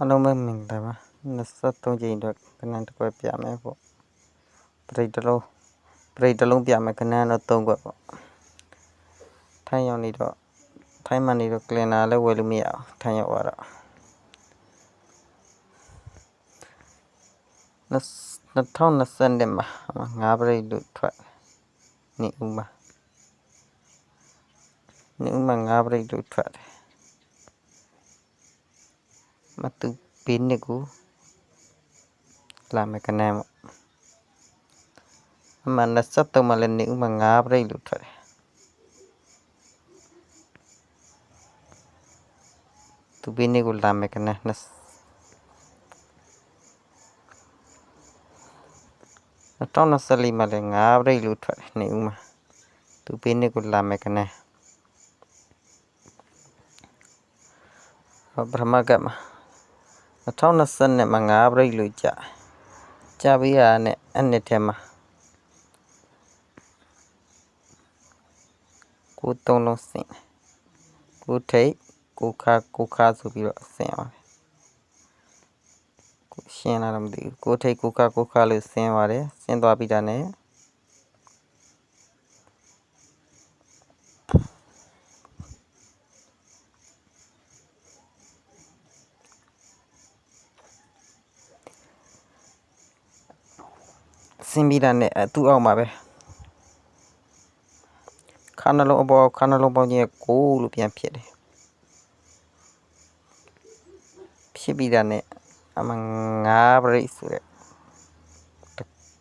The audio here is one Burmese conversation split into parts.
အားလုံးပဲမင်္ဂလာပါ23ကြိမ်အတွက်ကဏ္ဍတစ်ခွက်ပြမယ်ပေါ့ပရိတ်တစ်လုံးပြမယ်ကဏ္ဍတော့3ခွက်ပေါ့ထိုင်းရောက်နေတော့ထိုင်းမှာနေတော့ကလင်နာလည်းဝယ်လို့မရအောင်ထိုင်းရောက်သွားတော့2020မှာ5ပရိတ်လို့ထွက်နေဦးမှာ5ပရိတ်လို့ထွက်တယ်မတူဘေးနှစ်ကိုလာမယ်ကဏ္ဍပေါ့အမှ23မှာလည်းနေဦးမှာ5ပရိတ်လို့ထွက်တယ်သူဘေးနှစ်ကိုလာမယ်ကဏ္ဍ2024မှာလည်း5ပရိတ်လို့ထွက်တယ်နေဦးမှာသူဘေးနှစ်ကိုလာမယ်ကဏ္ဍပထမကပ်မှာ2020နဲ့မှာ5ပရိတ်လို့ကြာပြီးရတဲ့အဲ့နှစ်ထဲမှာကို3လုံးဆင်ကိုထိတ်ကိုခါဆိုပြီးတော့ဆင်ပါတယ်ကိုရှင်းလာတော့မသိဘူးကိုထိတ်ကိုခါလို့ဆင်းပါတယ်ဆင်းသွားပြီးတာနဲ့ဆင်းပြီးတာနဲ့သူ့အောက်မှာပဲခါနှလုံးအပေါ်ခါနှလုံးပေါင်းခြင်းကိုလို့ပြန်ဖြစ်တယ်ဖြစ်ပြီးတာနဲ့အမှ5ပရိတ်ဆိုတဲ့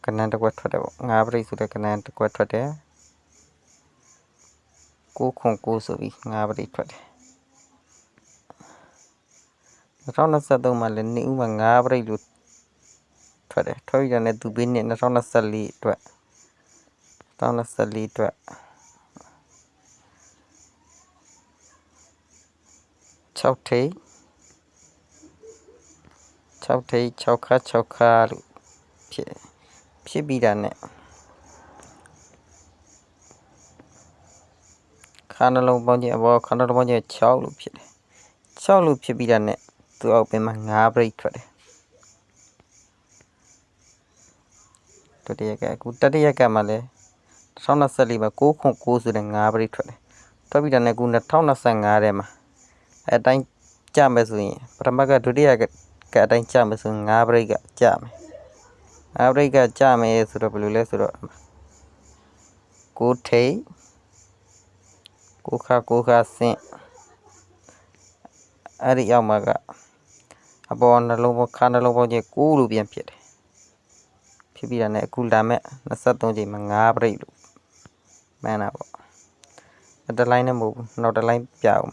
ကဏ္ဍတစ်ခွက်ထွက်တယ်ပေါ့5ပရိတ်ဆိုတဲ့ကဏ္ဍတစ်ခွက်ထွက်တယ်9ဆိုပြီး5ပရိတ်ထွက်တယ်2023မှာလည်းနေဦးမှာ5ပရိတ်လို့ထွက်တယ်ထွက်ပြီးတာနဲ့သူဘေးနှစ်2024အတွက်6ထိပ်6ခါလို့ဖြစ်ပြီးတာနဲ့ခါနှလုံးပေါင်းခြင်းအပေါ်ခါနှလုံးပေါင်းခြင်း6လို့ဖြစ်တယ်6လို့ဖြစ်ပြီးတာနဲ့သူအောက်ပင်မှာ5ပရိတ်ထွက်တယ်ဒုတိယကအခုတတိယကမှာလဲ2024မှာ9ဆိုတဲ့5ပရိတ်ထွက်တယ်ထွက်ပြီးတာနဲ့အခု2025ထဲမှာအတိုင်းကြမယ်ဆိုရင်ပထမကဒုတိယကအတိုင်းကြမယ်ဆိုရင်5ပရိတ်ကကြမယ်5ပရိတ်ကကြမယ်ဆိုတော့ဘယ်လိုလဲဆိုတော့ကိုထိတ်ကိုခါဆင့်အဲ့ဒီအောက်မှာကအပေါ်နှလုံးခါနှလုံးပေါင်းခြင်း9လို့ပြန်ဖြစ်တယ်ဖြစ်ပြီးတာနဲ့အခုလာမဲ့23ချိန်မှာ5ပရိတ်လို့မှန်းတာပေါ့တလိုင်းနဲ့မဟုတ်ဘူးနောက်တလိုင်းပြအောင်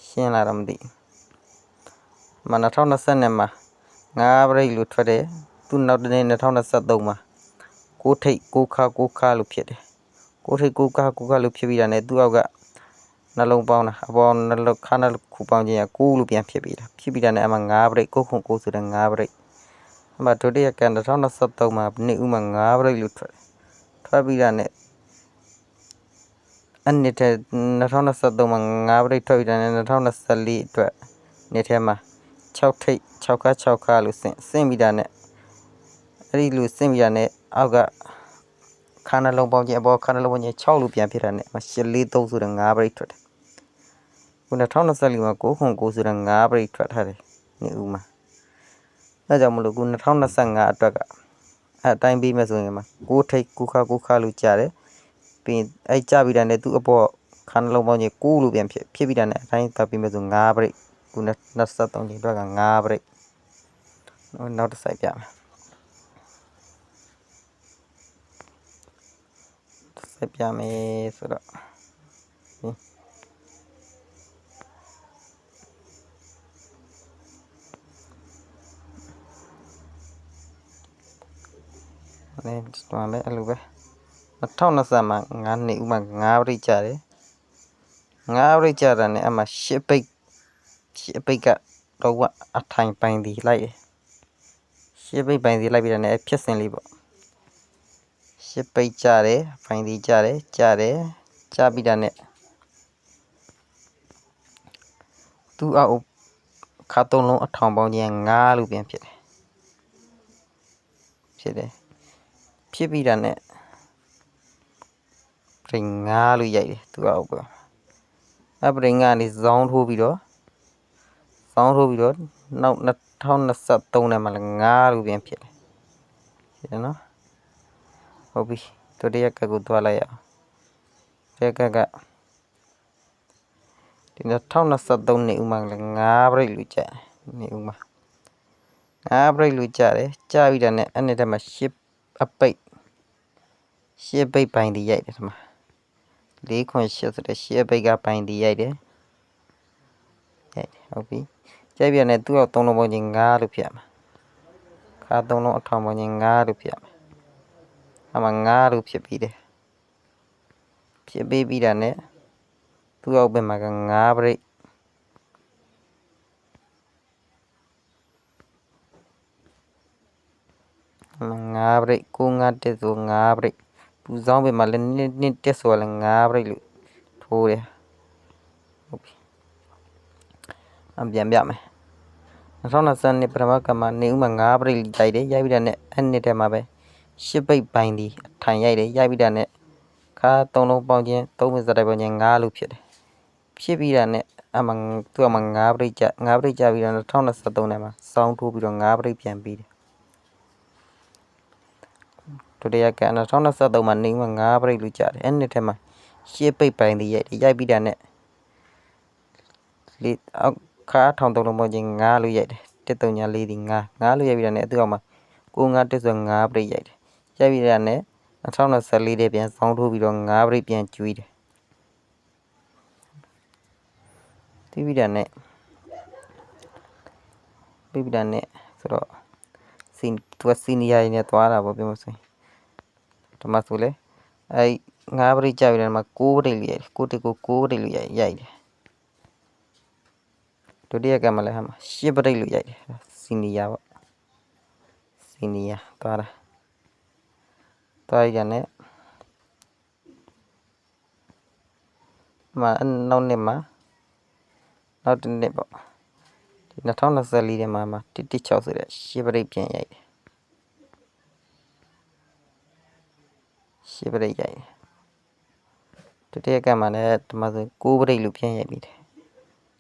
ရှင်းလာတော့မသိဘူး2020နဲ့မှာ5ပရိတ်လို့ထွက်တယ်သူနောက်တနေ့2023မှာကိုထိတ်ကိုခါလို့ဖြစ်တယ်ကိုထိတ်ကိုခါလို့ဖြစ်ပြီးတာနဲ့သူ့အောက်ကနှလုံးပေါင်းတာအပေါ်နှလုံးခါနှလုံးခုပေါင်းခြင်းက9လို့ပြန်ဖြစ်ပြီးတာနဲ့အမှ5ပရိတ်9ဆိုတဲ့5ပရိတ်အမှဒုတိယက2023မှာနေဦးမှာ5ပရိတ်လို့ထွက်ပြီးတာနဲ့အဲ့နှစ်ထဲ2023မှာ5ပရိတ်ထွက်ပြီးတာနဲ့2024အတွက်နှစ်ထဲမှာ6ထိတ်6ခါလို့ဆင့်ပြီးတာနဲ့အဲ့ဒီလိုဆင့်ပြီးတာနဲ့အောက်ကခါနှလုံးပေါင်းခြင်းအပေါ်ခါနှလုံးပေါင်းခြင်း6လို့ပြန်ဖြစ်တာနဲ့843ဆိုတဲ့5ပရိတ်ထွက်တယ်ခု2024မှာ9ဆိုတဲ့5ပရိတ်ထွက်ထားတယ်နေဦးမှာအဲကြောင့်မလို့ခု2025အတွက်ကအတိုင်းပြီးမယ်ဆိုရင်မှာ9ထိတ်9ခါလို့ကြားတယ်ပြီးအဲ့ကြပြီးတာနဲ့သူ့အပေါ်ခါနှလုံးပေါင်းခြင်း9လို့ပြန်ဖြစ်ပြီးတာနဲ့အတိုင်းသတ်ပြီးမယ်ဆို5ပရိတ်ခု23ချိန်အတွက်က5ပရိတ်နောက်တစ်ဆိုင်ပြမယ်ဆက်ပြမယ်ဆိုတော့ဒီမှာလည်းအဲ့လိုပဲ2020မှာ9နှစ်ဦးမှာ5ပရိတ်ကြတယ်5ပရိတ်ကြတာနဲ့အမှ10ပိတ်ကတော့အထိုင်ပိုင်ဒီလိုက်10ပိတ်ပိုင်ဒီလိုက်ပြီးတာနဲ့ဖြစ်စဉ်လေးပေါ့10ပိတ်ကြတယ်ပိုင်ဒီကြတယ်ကြပြီးတာနဲ့သူ့အောက်ခ ခါသုံးလုံးအထောင်ပေါင်းခြင်း9လို့ပြန်ဖြစ်တယ်ဖြစ်ပြီးတာနဲ့ပရိ9လို့ရိုက်တယ်သူကဟုတ်ပါအပရိ9ကနေဇောင်းထိုးပြီးတော့နောက်2023နဲ့မှလည်း9လို့ပြန်ဖြစ်တယ်နော်ဟုတ်ပြီဒုတိယကတ်ကိုသွားလိုက်ရအောင်ဒုတိယကတ်ကဒီ2023နေဦးမှာလည်း9ပြိတ်လူကြနေဦးမှာ9ပြိတ်လူကြတယ်ကြပြီးတာနဲ့အဲ့ဒီတည်းမှာ10ပိတ်ပိုင်းဒီရိုက်တယ်ဒီမှာ4.8ဆိုတဲ့10ပိတ်ကပိုင်းဒီရိုက်တယ်ဟုတ်ပြီကြိုက်ပြန်နဲ့သူ့အောင်3လုံးပေါင်းချင်း9လို့ဖြစ်မှာခါ3လုံးအထောင်ပေါင်းချင်း9လို့ဖြစ်မှာအမှ9လို့ဖြစ်ပြီးတယ်ဖြစ်ပြီးတာနဲ့သူ့အောက်ဘက်မှာက9ပြိတ်9ပြိတ်951ဆို9ပြိတ်ပူဆောင်ဘက်မှာလည်းနှစ်တက်ဆိုလည်း9ပြိတ်လို့ထိုးတယ်ဟုတ်ပြီပြန်ပြမယ်2022ပထမကမှာနေဦးမှာ9ပြိတ်ရိုက်တယ်ရိုက်ပြီးတာနဲ့အဲ့နှစ်ထဲမှာပဲ10ပိတ်ပိုင်းဒီအထိုင်ရိုက်တယ်ရိုက်ပြီးတာနဲ့ခါ3လုံးပေါင်းချင်း3မိစတိုက်ပေါင်းချင်း9လို့ဖြစ်တယ်ဖြစ်ပြီးတာနဲ့အမှသူ့အမှ9ပြိတ်ကြပြီးတော့2023ထဲမှာစောင်းထိုးပြီးတော့9ပြိတ်ပြန်ပြီးတယ်ဒုတိယက2023မှာနေဦးမှာ9ပြိတ်လို့ကြတယ်အဲ့နှစ်ထဲမှာ10ပိတ်ပိုင်းဒီရိုက်ပြီးတာနဲ့ခါထောင်3လုံးပေါင်းချင်း9လို့ရိုက်တယ်134ဒီ9လို့ရိုက်ပြီးတာနဲ့သူ့အောက်မှာ951ဆို9ပြိတ်ရိုက်တယ်ရိုက်ပြီးတာနဲ့2024ထဲပြန်စောင်းထိုးပြီးတော့9ပြိတ်ပြန်ကျွေးတယ်ပြီးပြီးတာနဲ့ဆိုတော့သူကစီနီယာရင်းနဲ့သွားတာပေါ့ပြောမဆိုရင်ဒီမှာဆိုလေအဲ9ပြိတ်ကြပြီးတော့မှ6ပြိတ်လို့ရိုက်တယ်6ပြိတ်လို့ရိုက်တယ်ဒုတိယကမှလည်းဟာမှာ10ပြိတ်လို့ရိုက်တယ်စီနီယာပေါ့စီနီယာသွားရတဲ့မှာနောက်တစ်နှစ်ပေါ့ဒီ2024ထဲမှာ116ဆိုတဲ့10ပြိတ်ပြန်ရိုက်တယ်10ပြိတ်ရိုက်တယ်ဒုတိယကမှလည်းဒီမှာဆို6ပြိတ်လို့ပြန်ရိုက်ပြီးတယ်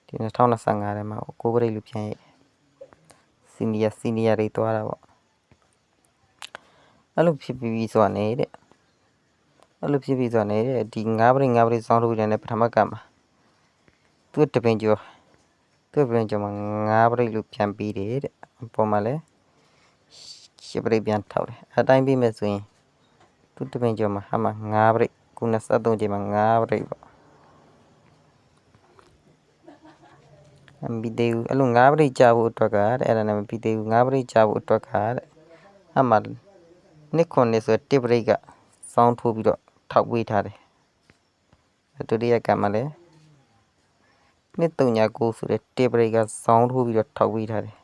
ဒီ2025ထဲမှာ6ပြိတ်လို့ပြန်ရိုက်တယ်စီနီယာတွေသွားတာပေါ့အဲ့လိုဖြစ်ပြီးဆိုတာနေတဲ့ဒီ9ပြိတ်စောင်းထုတ်ပြန်တဲ့ပထမကမှာသူ့တပင်ကျော်မှာ9ပြိတ်လို့ပြန်ပြီးတယ်တဲ့အပေါ်မှာလည်း10ပြိတ်ပြန်ထောက်တယ်အတိုင်းပြီးမယ်ဆိုရင်သူ့တပင်ကျော်မှာဟာမှာ9ပြိတ်93ချိန်မှာ9ပြိတ်ပေါ့ပြီးသေးဘူးအဲ့လို9ပြိတ်ကြာဖို့အတွက်ကတဲ့အဲ့ဒါနဲ့မပြီးသေးဘူး9ပြိတ်ကြာဖို့အတွက်ကတဲ့အမှနှစ်ခွန်နေဆို1ပြိတ်ကစောင်းထိုးပြီးတော့ထောက်ပေးထားတယ်ဒုတိယကမှလည်း239ဆိုတဲ့1ပြိတ်ကစောင်းထိုးပြီးတော့ထောက်ပေးထားတယ်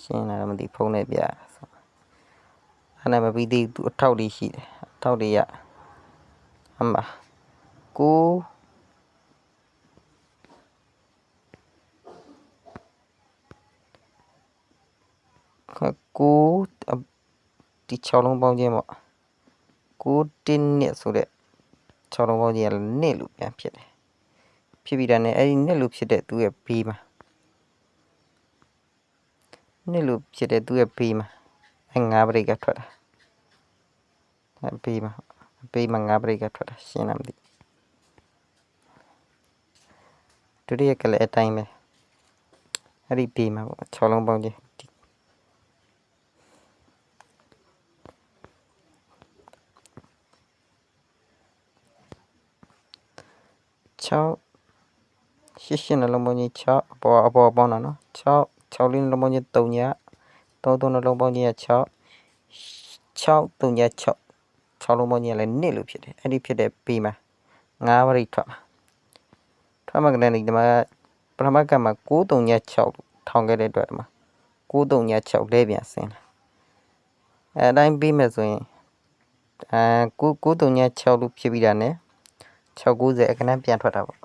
ရှင်းလာတော့မသိဖုန်းနဲ့ပြအဲ့ဒါမပြီးသေးဘူးသူအထောက်တွေရှိတယ်အထောက်တွေအမှဒီ6လုံးပေါင်းခြင်းပေါ့9နှစ်ဆိုတဲ့6လုံးပေါင်းခြင်းကနှစ်လို့ပြန်ဖြစ်တယ်ဖြစ်ပြီးတာနဲ့အဲ့ဒီနှစ်လို့ဖြစ်တဲ့သူ့ရဲ့ဘေးမှာနှစ်လို့ဖြစ်တဲ့သူ့ရဲ့ဘေးမှာအဲ့9ပြိတ်ကထွက်တာအဲ့ဘေးမှာ9ပြိတ်ကထွက်တာရှင်းလားမသိဒုတိယကလည်းအတိုင်းပဲအဲ့ဒီဘေးမှာပေါ့6လုံးပေါင်းခြင်း6နှလုံးပေါင်းခြင်း6အပေါ်ပေါင်းတာနော်6လေးနှလုံးပေါင်းခြင်း3ည3နှလုံးပေါင်းခြင်း6 3ည6လုံးပေါင်းခြင်းလည်းနှစ်လို့ဖြစ်တယ်အဲ့ဒီဖြစ်တဲ့ဘေးမှာ9ပြိတ်ထွက်မှာကလည်းဒီမှာပထမကမှာ936ထောင်ခဲ့တဲ့အတွက်ဒီမှာ936လဲပြန်ဆင်းလာအဲ့အတိုင်းပြီးမယ်ဆိုရင်936လို့ဖြစ်ပြီးတာနဲ့690အခဏပြန်ထွက်တာပေါ့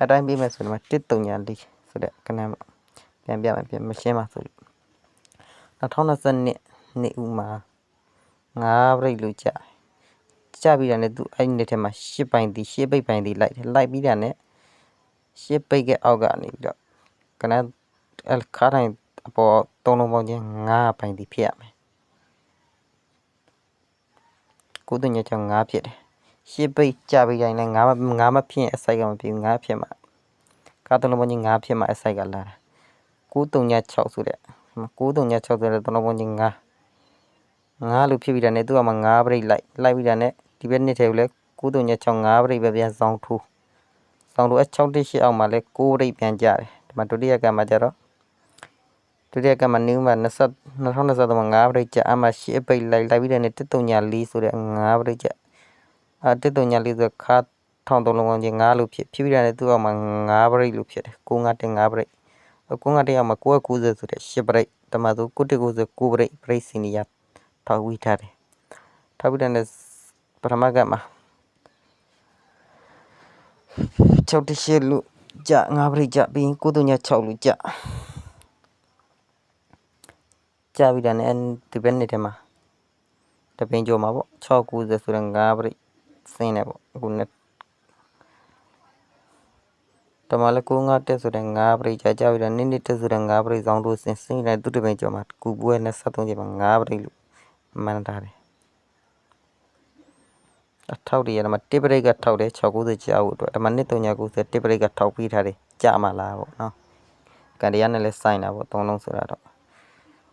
အတိုင်းပေးမယ်ဆိုတော့134ဆိုတဲ့ကဏ္ဍမှာပြန်ပြမယ်ပြန်မရှင်းပါဆိုလို့2022နှစ်ဦးမှာ9ပြိတ်လို့ကြပြီးတာနဲ့သူအဲ့ဒီထဲမှာ10ပိုင်းဒီ10ပိတ်ပိုင်းဒီလိုက်ပြီးတာနဲ့10ပိတ်ကအောက်ကနေပြီးတော့ကဏ္ဍခါတိုင်းအပေါ်3လုံးပေါင်းချင်း9ပိုင်းဒီဖြစ်ရမယ်9တုံညချောင်း9ဖြစ်တယ်10ပိတ်ကြပြီးတိုင်းလည်း9မဖြစ်ရင်အစိုက်ကမဖြစ်ဘူး9ဖြစ်မှာခါ3လုံးပေါင်းချင်း9ဖြစ်မှာအစိုက်ကလာတာ9တုံည6ဆိုတဲ့9တုံည6ဆိုတဲ့3လုံးပေါင်းချင်း9လို့ဖြစ်ပြီးတာနဲ့သူ့အမှာ9ပြိတ်လိုက်ပြီးတာနဲ့ဒီဘက်နှစ်ထဲကိုလည်း9တုံည6 9ပြိတ်ပဲပြန်စောင်းထိုးအ618အောက်မှာလည်း9ပြိတ်ပြန်ကြတယ်ဒီမှာဒုတိယကမှာကျတော့ဒုတိယကမှာနေဦးမှာ2023မှာ9ပြိတ်ကြအမှာ10ပိတ်လိုက်ပြီးတဲ့နဲ့1တုံည4ဆိုတဲ့9ပြိတ်ကြ1တုံည4ဆိုခါ13လုံးပေါင်းချင်း9လို့ဖြစ်ပြီးတာနဲ့သူ့အောက်မှာ9ပြိတ်လို့ဖြစ်တယ်9 5 5ပြိတ်9 5 1အောက်မှာ990ဆိုတဲ့10ပြိတ်တမဆို990ဆို9ပြိတ်စီနီယာထောက်ဝီထားတယ်ထောက်ပြီးတဲ့ပထမကမှာ68လို့ကြ9ပြိတ်ကြပြီး9တုံည6လို့ကြပြီးတာနဲ့ဒီဘက်နှစ်ထဲမှာတပင်ကျော်မှာပေါ့690ဆိုတဲ့9ပြိတ်ဆင်းတယ်ပေါ့အခုနဲ့တမလည်း9 5ဆိုတဲ့9ပြိတ်ကြပြီးတာနှစ်တက်ဆိုတဲ့9ပြိတ်ဆောင်လို့ဆင်းတယ်သူတပင်ကျော်မှာကူပွဲနဲ့73ချိန်မှာ9ပြိတ်လို့မှန်းထားတယ်အထောက်တည်းရမှာ1ပြိတ်ကထောက်တယ်690ကြာဖို့အတွက်ဒါမှ2 390 1ပြိတ်ကထောက်ပြီးထားတယ်ကြာမှလာပေါ့နော်ကန်တရားနဲ့လည်းစိုင်းတာပေါ့3လုံးဆိုတာတော့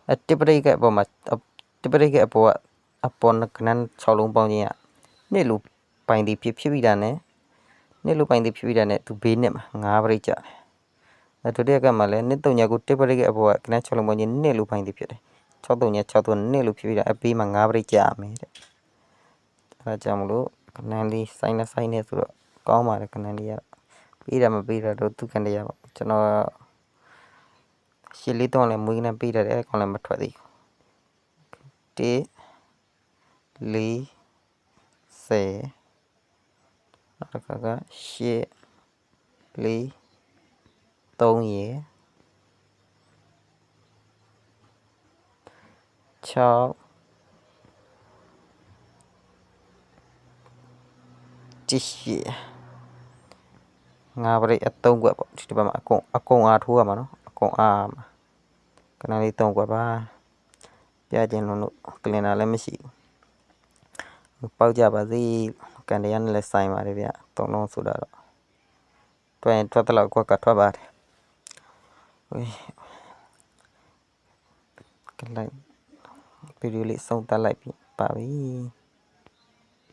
1ပြိတ်ကအပေါ်မှာ1ပြိတ်ကအပေါ်ကအပေါ်ကနန်း6လုံးပေါင်းခြင်းကနှစ်လူပိုင်ဒီဖြစ်ပြီးတာနဲ့နှစ်လူပိုင်ဒီဖြစ်ပြီးတာနဲ့သူဘေးနှစ်မှာ9ပြိတ်ကြတယ်ဒုတိယကမှလည်း2 390 1ပြိတ်ကအပေါ်ကနန်း6လုံးပေါင်းခြင်းနှစ်လူပိုင်ဒီဖြစ်တယ်6 3 6 3နှစ်လူဖြစ်ပြီးတာအပေးမှာ9ပြိတ်ကြရမယ်တဲ့အဲဒါကြောင့်မလို့ကနန်းလေးစိုင်းနေဆိုတော့ကောင်းပါတယ်ကနန်းလေးကပြီးတာမပြီးတာတော့သူကန်တရားပေါ့ကျွန်တော်ရှစ်လေးတော့လည်းမွေးနေပြီးတယ်အဲ့ကောင်လည်းမထွက်သေးဘူး1 4 10နောက်က8 4 3ရယ်6 9ပြိတ်အ3ကွက်ပေါ့ဒီဘက်မှာအကုန်အားထိုးရမှာနော်အကုန်အားမှာခဏလေး3ကွက်ပါပြခြင်းလို့ကလင်တာလည်းမရှိဘူးပေါက်ကြပါစေကန်တရားနဲ့လည်းဆိုင်ပါတယ်ဗျ3လုံးဆိုတာတော့တွင်ထွက်တော့ကွက်ကထွက်ပါတယ်ကလိုက်ဗီဒီယိုလေးဆုံးသတ်လိုက်ပြီပါပြီ